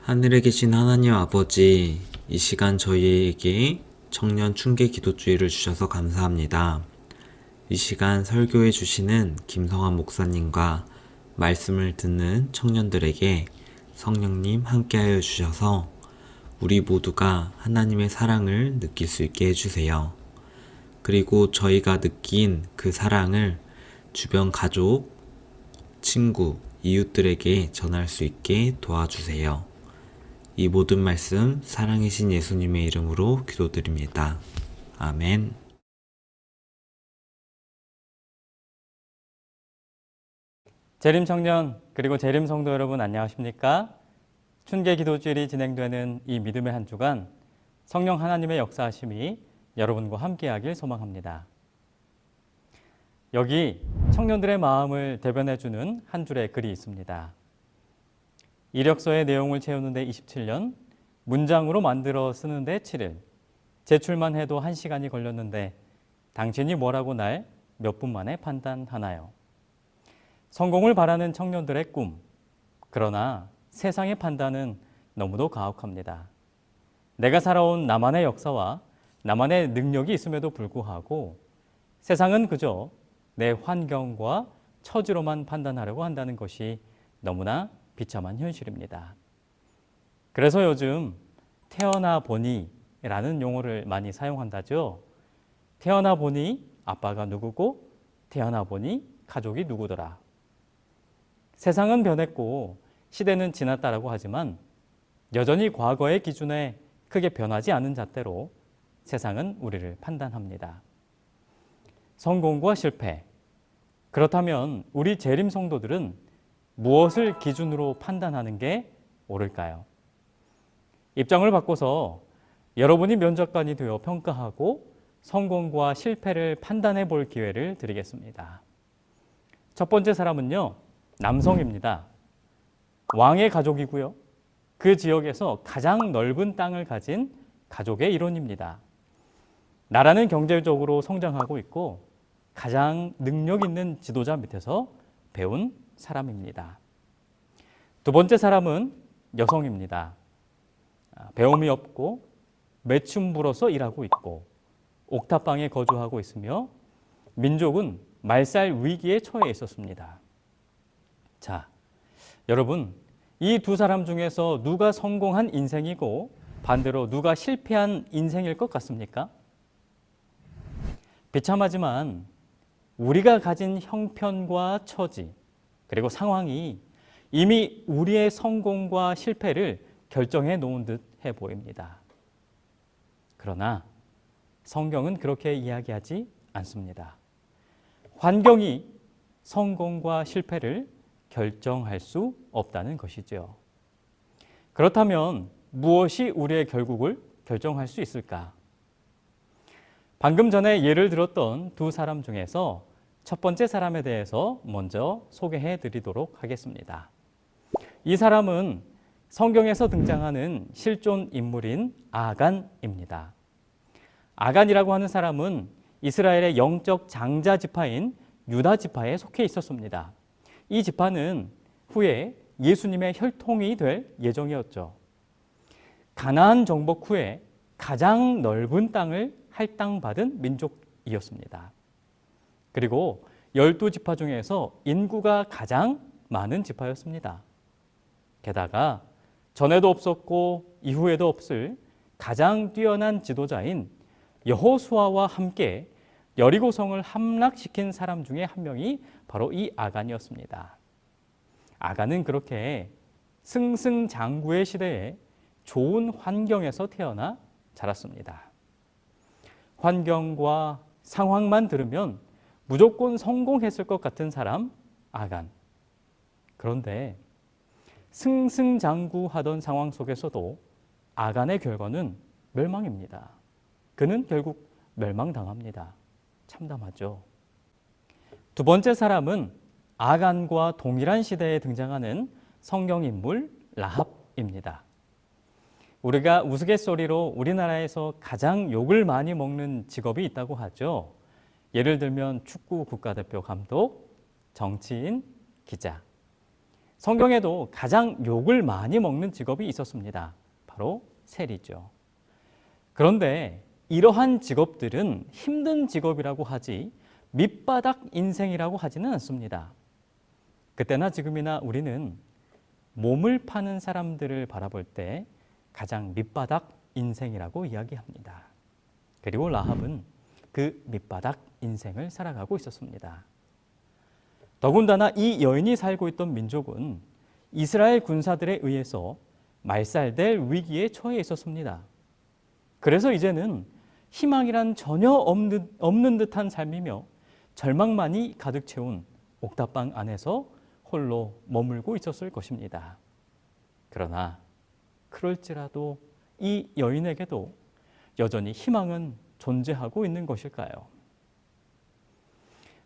하늘에 계신 하나님 아버지, 이 시간 저희에게 청년 충계 기도주의를 주셔서 감사합니다. 이 시간 설교해 주시는 김성환 목사님과 말씀을 듣는 청년들에게 성령님 함께하여 주셔서 우리 모두가 하나님의 사랑을 느낄 수 있게 해주세요. 그리고 저희가 느낀 그 사랑을 주변 가족, 친구, 이웃들에게 전할 수 있게 도와주세요. 이 모든 말씀 사랑이신 예수님의 이름으로 기도드립니다. 아멘. 재림 청년 그리고 재림 성도 여러분 안녕하십니까? 춘계 기도주일이 진행되는 이 믿음의 한 주간 성령 하나님의 역사하심이 여러분과 함께하길 소망합니다. 여기 청년들의 마음을 대변해주는 한 줄의 글이 있습니다. 이력서의 내용을 채우는데 27년, 문장으로 만들어 쓰는데 7일, 제출만 해도 1시간이 걸렸는데 당신이 뭐라고 날 몇 분 만에 판단하나요? 성공을 바라는 청년들의 꿈, 그러나 세상의 판단은 너무도 가혹합니다. 내가 살아온 나만의 역사와 나만의 능력이 있음에도 불구하고 세상은 그저 내 환경과 처지로만 판단하려고 한다는 것이 너무나 비참한 현실입니다. 그래서 요즘 태어나 보니 라는 용어를 많이 사용한다죠. 태어나 보니 아빠가 누구고 태어나 보니 가족이 누구더라. 세상은 변했고 시대는 지났다라고 하지만 여전히 과거의 기준에 크게 변하지 않은 잣대로 세상은 우리를 판단합니다. 성공과 실패. 그렇다면 우리 재림 성도들은 무엇을 기준으로 판단하는 게 옳을까요? 입장을 바꿔서 여러분이 면접관이 되어 평가하고 성공과 실패를 판단해 볼 기회를 드리겠습니다. 첫 번째 사람은요, 남성입니다. 왕의 가족이고요. 그 지역에서 가장 넓은 땅을 가진 가족의 일원입니다. 나라는 경제적으로 성장하고 있고 가장 능력 있는 지도자 밑에서 배운 사람입니다. 두 번째 사람은 여성입니다. 배움이 없고 매춘부로서 일하고 있고 옥탑방에 거주하고 있으며 민족은 말살 위기에 처해 있었습니다. 자, 여러분, 이 두 사람 중에서 누가 성공한 인생이고 반대로 누가 실패한 인생일 것 같습니까? 비참하지만 우리가 가진 형편과 처지 그리고 상황이 이미 우리의 성공과 실패를 결정해 놓은 듯 해 보입니다. 그러나 성경은 그렇게 이야기하지 않습니다. 환경이 성공과 실패를 결정할 수 없다는 것이죠. 그렇다면 무엇이 우리의 결국을 결정할 수 있을까? 방금 전에 예를 들었던 두 사람 중에서 첫 번째 사람에 대해서 먼저 소개해 드리도록 하겠습니다. 이 사람은 성경에서 등장하는 실존 인물인 아간입니다. 아간이라고 하는 사람은 이스라엘의 영적 장자 지파인 유다 지파에 속해 있었습니다. 이 지파는 후에 예수님의 혈통이 될 예정이었죠. 가나안 정복 후에 가장 넓은 땅을 할당받은 민족이었습니다. 그리고 12지파 중에서 인구가 가장 많은 지파였습니다. 게다가 전에도 없었고 이후에도 없을 가장 뛰어난 지도자인 여호수아와 함께 여리고성을 함락시킨 사람 중에 한 명이 바로 이 아간이었습니다. 아간은 그렇게 승승장구의 시대에 좋은 환경에서 태어나 자랐습니다. 환경과 상황만 들으면 무조건 성공했을 것 같은 사람 아간. 그런데 승승장구하던 상황 속에서도 아간의 결과는 멸망입니다. 그는 결국 멸망당합니다. 참담하죠. 두 번째 사람은 아간과 동일한 시대에 등장하는 성경 인물 라합입니다. 우리가 우스갯소리로 우리나라에서 가장 욕을 많이 먹는 직업이 있다고 하죠. 예를 들면 축구 국가대표 감독, 정치인, 기자. 성경에도 가장 욕을 많이 먹는 직업이 있었습니다. 바로 세리죠. 그런데 이러한 직업들은 힘든 직업이라고 하지 밑바닥 인생이라고 하지는 않습니다. 그때나 지금이나 우리는 몸을 파는 사람들을 바라볼 때 가장 밑바닥 인생이라고 이야기합니다. 그리고 라합은 그 밑바닥 인생을 살아가고 있었습니다. 더군다나 이 여인이 살고 있던 민족은 이스라엘 군사들에 의해서 말살될 위기에 처해 있었습니다. 그래서 이제는 희망이란 전혀 없는 듯한 삶이며 절망만이 가득 채운 옥탑방 안에서 홀로 머물고 있었을 것입니다. 그러나 그럴지라도 이 여인에게도 여전히 희망은 존재하고 있는 것일까요?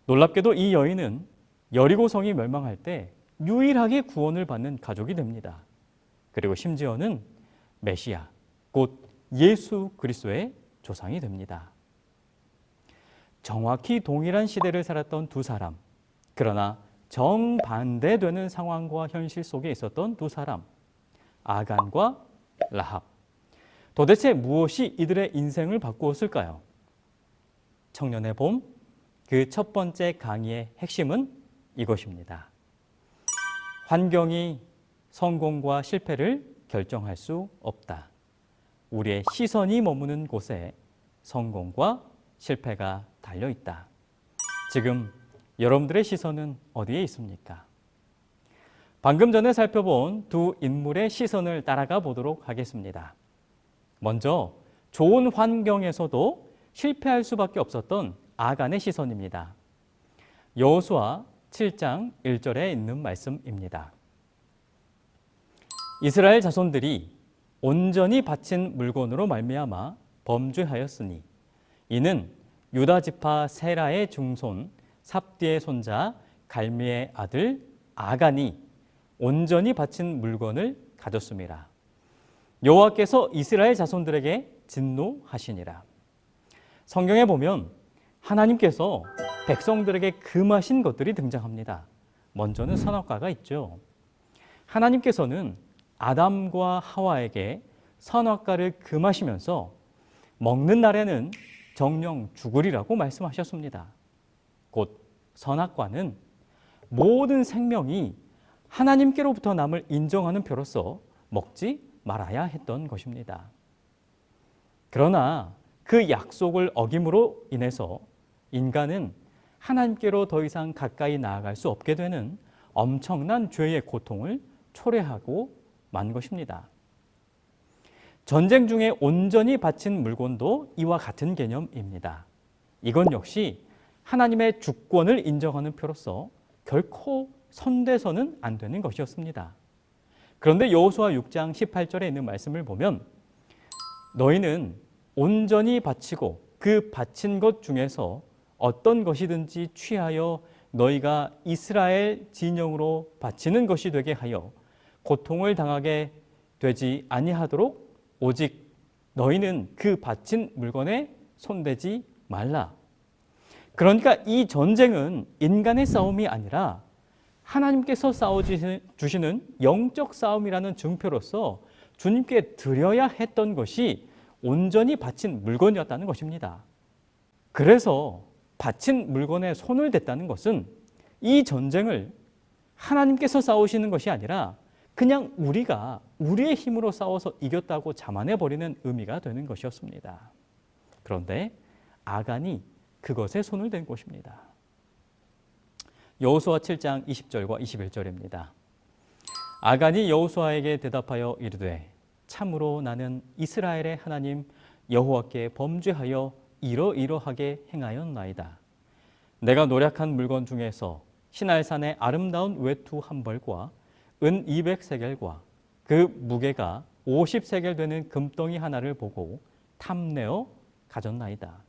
놀랍게도 이 여인은 여리고성이 멸망할 때 유일하게 구원을 받는 가족이 됩니다. 그리고 심지어는 메시아, 곧 예수 그리스도의 조상이 됩니다. 정확히 동일한 시대를 살았던 두 사람, 그러나 정반대되는 상황과 현실 속에 있었던 두 사람, 아간과 라합. 도대체 무엇이 이들의 인생을 바꾸었을까요? 청년의 봄, 그 첫 번째 강의의 핵심은 이것입니다. 환경이 성공과 실패를 결정할 수 없다. 우리의 시선이 머무는 곳에 성공과 실패가 달려 있다. 지금 여러분들의 시선은 어디에 있습니까? 방금 전에 살펴본 두 인물의 시선을 따라가 보도록 하겠습니다. 먼저 좋은 환경에서도 실패할 수밖에 없었던 아간의 시선입니다. 여호수아 7장 1절에 있는 말씀입니다. 이스라엘 자손들이 온전히 바친 물건으로 말미암아 범죄하였으니 이는 유다 지파 세라의 중손 삽디의 손자 갈미의 아들 아간이 온전히 바친 물건을 가졌음이라. 여호와께서 이스라엘 자손들에게 진노하시니라. 성경에 보면 하나님께서 백성들에게 금하신 것들이 등장합니다. 먼저는 선악과가 있죠. 하나님께서는 아담과 하와에게 선악과를 금하시면서 먹는 날에는 정령 죽으리라고 말씀하셨습니다. 곧 선악과는 모든 생명이 하나님께로부터 남을 인정하는 표로서 먹지 말아야 했던 것입니다. 그러나 그 약속을 어김으로 인해서 인간은 하나님께로 더 이상 가까이 나아갈 수 없게 되는 엄청난 죄의 고통을 초래하고 만 것입니다. 전쟁 중에 온전히 바친 물건도 이와 같은 개념입니다. 이건 역시 하나님의 주권을 인정하는 표로서 결코 손대서는 안 되는 것이었습니다. 그런데 여호수아 6장 18절에 있는 말씀을 보면 너희는 온전히 바치고 그 바친 것 중에서 어떤 것이든지 취하여 너희가 이스라엘 진영으로 바치는 것이 되게 하여 고통을 당하게 되지 아니하도록 오직 너희는 그 바친 물건에 손대지 말라. 그러니까 이 전쟁은 인간의 싸움이 아니라 하나님께서 싸워주시는 영적 싸움이라는 증표로서 주님께 드려야 했던 것이 온전히 바친 물건이었다는 것입니다. 그래서 바친 물건에 손을 댔다는 것은 이 전쟁을 하나님께서 싸우시는 것이 아니라 그냥 우리가 우리의 힘으로 싸워서 이겼다고 자만해버리는 의미가 되는 것이었습니다. 그런데 아간이 그것에 손을 댄 것입니다. 여호수아 7장 20절과 21절입니다. 아간이 여호수아에게 대답하여 이르되 참으로 나는 이스라엘의 하나님 여호와께 범죄하여 이러이러하게 행하였나이다. 내가 노략한 물건 중에서 시날산의 아름다운 외투 한 벌과 은 200세겔과 그 무게가 50세겔 되는 금덩이 하나를 보고 탐내어 가졌나이다.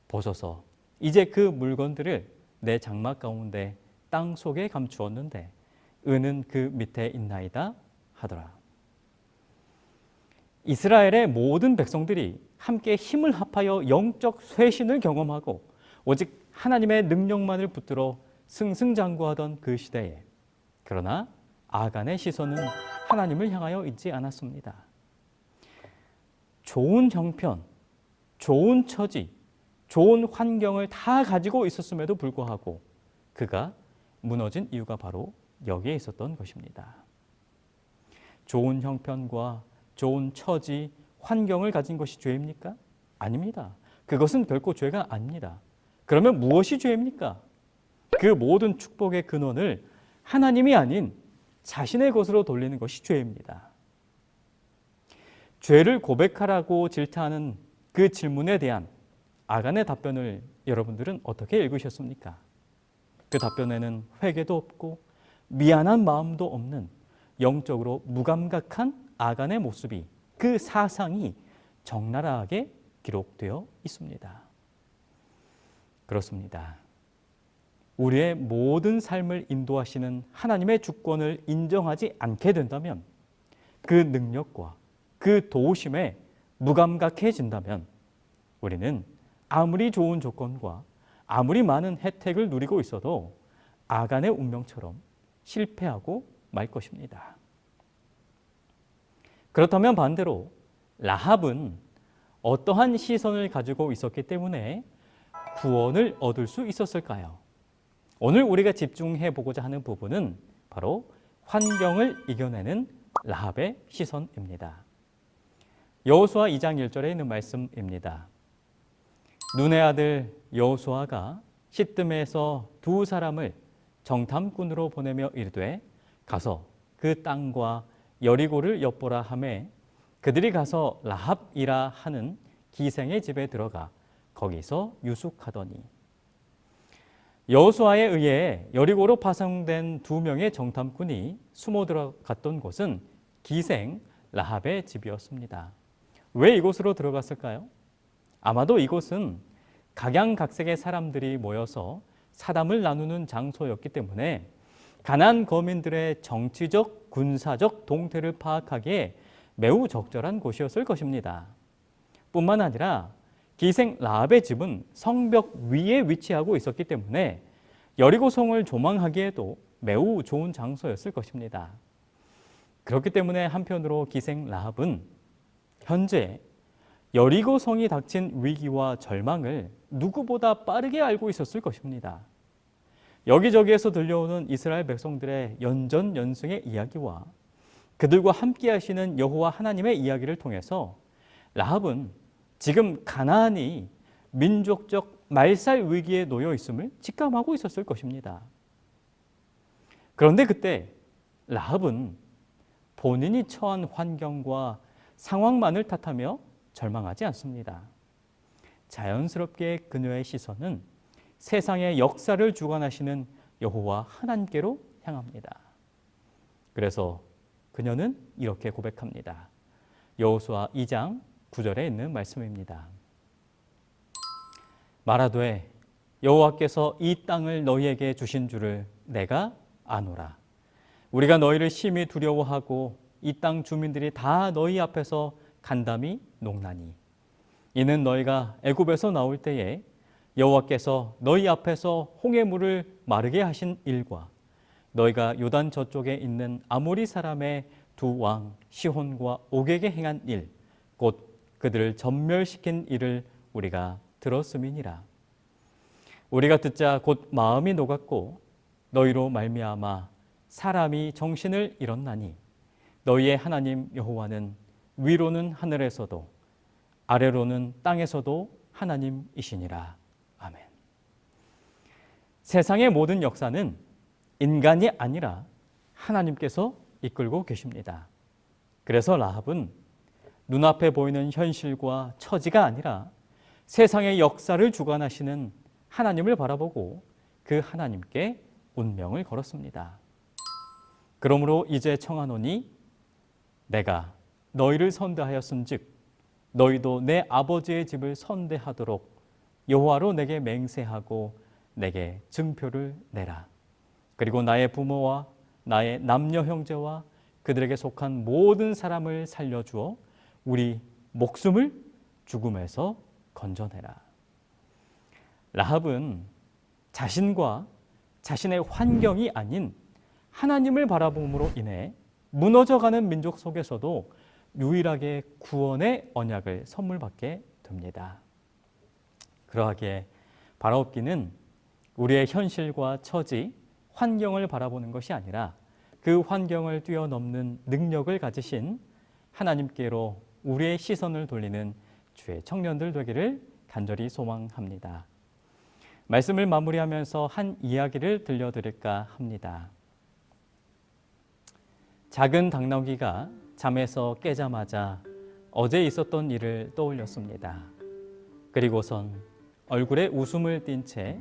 보소서 이제 그 물건들을 내 장막 가운데 땅 속에 감추었는데 은은 그 밑에 있나이다 하더라. 이스라엘의 모든 백성들이 함께 힘을 합하여 영적 쇄신을 경험하고 오직 하나님의 능력만을 붙들어 승승장구하던 그 시대에 그러나 아간의 시선은 하나님을 향하여 있지 않았습니다. 좋은 형편, 좋은 처지, 좋은 환경을 다 가지고 있었음에도 불구하고 그가 무너진 이유가 바로 여기에 있었던 것입니다. 좋은 형편과 좋은 처지, 환경을 가진 것이 죄입니까? 아닙니다. 그것은 결코 죄가 아닙니다. 그러면 무엇이 죄입니까? 그 모든 축복의 근원을 하나님이 아닌 자신의 것으로 돌리는 것이 죄입니다. 죄를 고백하라고 질타하는 그 질문에 대한 아간의 답변을 여러분들은 어떻게 읽으셨습니까? 그 답변에는 회개도 없고 미안한 마음도 없는 영적으로 무감각한 아간의 모습이, 그 사상이 적나라하게 기록되어 있습니다. 그렇습니다. 우리의 모든 삶을 인도하시는 하나님의 주권을 인정하지 않게 된다면, 그 능력과 그 도우심에 무감각해진다면 우리는 아무리 좋은 조건과 아무리 많은 혜택을 누리고 있어도 아간의 운명처럼 실패하고 말 것입니다. 그렇다면 반대로 라합은 어떠한 시선을 가지고 있었기 때문에 구원을 얻을 수 있었을까요? 오늘 우리가 집중해 보고자 하는 부분은 바로 환경을 이겨내는 라합의 시선입니다. 여호수아 2장 1절에 있는 말씀입니다. 눈의 아들 여호수아가 시뜸에서 두 사람을 정탐꾼으로 보내며 이르되 가서 그 땅과 여리고를 엿보라 하매 그들이 가서 라합이라 하는 기생의 집에 들어가 거기서 유숙하더니, 여호수아에 의해 여리고로 파송된 두 명의 정탐꾼이 숨어 들어갔던 곳은 기생 라합의 집이었습니다. 왜 이곳으로 들어갔을까요? 아마도 이곳은 각양각색의 사람들이 모여서 사담을 나누는 장소였기 때문에 가나안 거민들의 정치적, 군사적 동태를 파악하기에 매우 적절한 곳이었을 것입니다. 뿐만 아니라 기생 라합의 집은 성벽 위에 위치하고 있었기 때문에 여리고성을 조망하기에도 매우 좋은 장소였을 것입니다. 그렇기 때문에 한편으로 기생 라합은 현재 여리고성이 닥친 위기와 절망을 누구보다 빠르게 알고 있었을 것입니다. 여기저기에서 들려오는 이스라엘 백성들의 연전연승의 이야기와 그들과 함께 하시는 여호와 하나님의 이야기를 통해서 라합은 지금 가나안이 민족적 말살 위기에 놓여 있음을 직감하고 있었을 것입니다. 그런데 그때 라합은 본인이 처한 환경과 상황만을 탓하며 절망하지 않습니다. 자연스럽게 그녀의 시선은 세상의 역사를 주관하시는 여호와 하나님께로 향합니다. 그래서 그녀는 이렇게 고백합니다. 여호수아 2장 9절에 있는 말씀입니다. 말하되 여호와께서 이 땅을 너희에게 주신 줄을 내가 아노라. 우리가 너희를 심히 두려워하고 이 땅 주민들이 다 너희 앞에서 간담이 녹나니, 이는 너희가 애굽에서 나올 때에 여호와께서 너희 앞에서 홍해물을 마르게 하신 일과 너희가 요단 저쪽에 있는 아모리 사람의 두 왕 시혼과 옥에게 행한 일, 곧 그들을 전멸시킨 일을 우리가 들었음이니라. 우리가 듣자 곧 마음이 녹았고 너희로 말미암아 사람이 정신을 잃었나니, 너희의 하나님 여호와는 위로는 하늘에서도 아래로는 땅에서도 하나님이시니라. 아멘. 세상의 모든 역사는 인간이 아니라 하나님께서 이끌고 계십니다. 그래서 라합은 눈앞에 보이는 현실과 처지가 아니라 세상의 역사를 주관하시는 하나님을 바라보고 그 하나님께 운명을 걸었습니다. 그러므로 이제 청하노니 내가 너희를 선대하였은즉 너희도 내 아버지의 집을 선대하도록 여호와로 내게 맹세하고 내게 증표를 내라. 그리고 나의 부모와 나의 남녀 형제와 그들에게 속한 모든 사람을 살려주어 우리 목숨을 죽음에서 건져내라. 라합은 자신과 자신의 환경이 아닌 하나님을 바라봄으로 인해 무너져가는 민족 속에서도 유일하게 구원의 언약을 선물 받게 됩니다. 그러하기에 바라옵기는 우리의 현실과 처지, 환경을 바라보는 것이 아니라 그 환경을 뛰어넘는 능력을 가지신 하나님께로 우리의 시선을 돌리는 주의 청년들 되기를 간절히 소망합니다. 말씀을 마무리하면서 한 이야기를 들려드릴까 합니다. 작은 당나귀가 잠에서 깨자마자 어제 있었던 일을 떠올렸습니다. 그리고선 얼굴에 웃음을 띤 채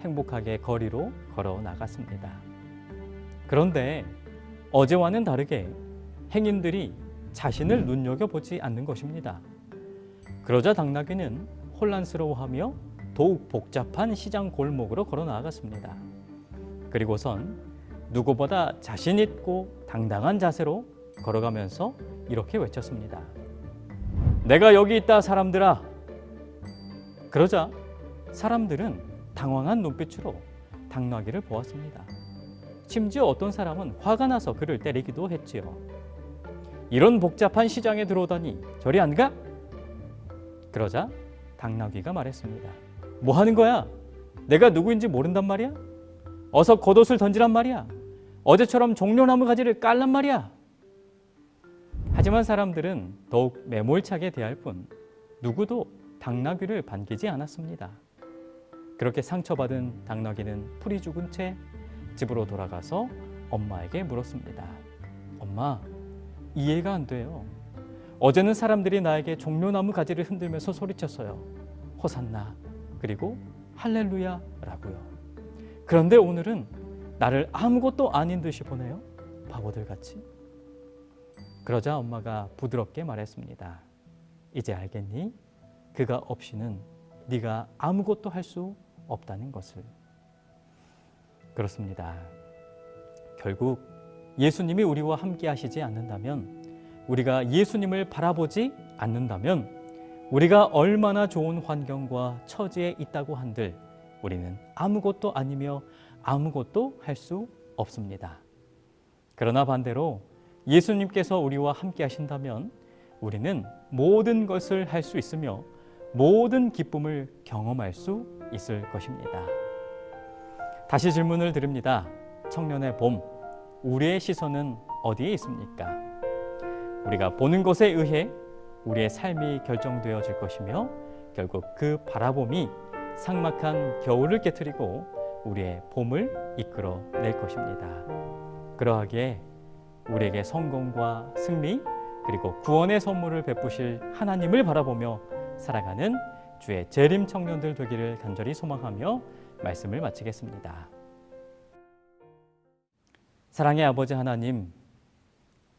행복하게 거리로 걸어 나갔습니다. 그런데 어제와는 다르게 행인들이 자신을 눈여겨보지 않는 것입니다. 그러자 당나귀는 혼란스러워하며 더욱 복잡한 시장 골목으로 걸어 나아갔습니다. 그리고선 누구보다 자신 있고 당당한 자세로 걸어가면서 이렇게 외쳤습니다. 내가 여기 있다, 사람들아. 그러자 사람들은 당황한 눈빛으로 당나귀를 보았습니다. 심지어 어떤 사람은 화가 나서 그를 때리기도 했지요. 이런 복잡한 시장에 들어오다니 저리 안 가? 그러자 당나귀가 말했습니다. 뭐 하는 거야? 내가 누구인지 모른단 말이야? 어서 겉옷을 던지란 말이야. 어제처럼 종려나무 가지를 깔란 말이야. 하지만 사람들은 더욱 매몰차게 대할 뿐 누구도 당나귀를 반기지 않았습니다. 그렇게 상처받은 당나귀는 풀이 죽은 채 집으로 돌아가서 엄마에게 물었습니다. 엄마, 이해가 안 돼요. 어제는 사람들이 나에게 종려나무 가지를 흔들면서 소리쳤어요. 호산나, 그리고 할렐루야 라고요. 그런데 오늘은 나를 아무것도 아닌 듯이 보네요. 바보들 같이. 그러자 엄마가 부드럽게 말했습니다. 이제 알겠니? 그가 없이는 네가 아무것도 할 수 없다는 것을. 그렇습니다. 결국 예수님이 우리와 함께 하시지 않는다면, 우리가 예수님을 바라보지 않는다면 우리가 얼마나 좋은 환경과 처지에 있다고 한들 우리는 아무것도 아니며 아무것도 할 수 없습니다. 그러나 반대로 예수님께서 우리와 함께 하신다면 우리는 모든 것을 할 수 있으며 모든 기쁨을 경험할 수 있을 것입니다. 다시 질문을 드립니다. 청년의 봄, 우리의 시선은 어디에 있습니까? 우리가 보는 것에 의해 우리의 삶이 결정되어질 것이며 결국 그 바라봄이 삭막한 겨울을 깨트리고 우리의 봄을 이끌어낼 것입니다. 그러하기에 우리에게 성공과 승리 그리고 구원의 선물을 베푸실 하나님을 바라보며 살아가는 주의 재림 청년들 되기를 간절히 소망하며 말씀을 마치겠습니다. 사랑의 아버지 하나님,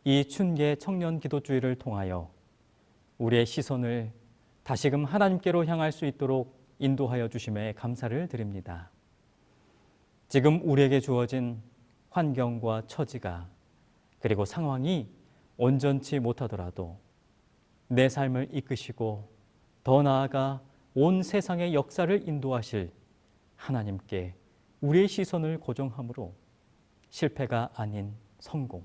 이 춘계 청년 기도주의를 통하여 우리의 시선을 다시금 하나님께로 향할 수 있도록 인도하여 주심에 감사를 드립니다. 지금 우리에게 주어진 환경과 처지가 그리고 상황이 온전치 못하더라도 내 삶을 이끄시고 더 나아가 온 세상의 역사를 인도하실 하나님께 우리의 시선을 고정함으로 실패가 아닌 성공,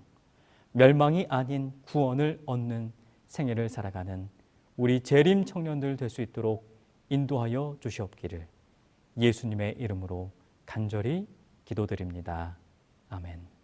멸망이 아닌 구원을 얻는 생애를 살아가는 우리 재림 청년들 될 수 있도록 인도하여 주시옵기를 예수님의 이름으로 간절히 기도드립니다. 아멘.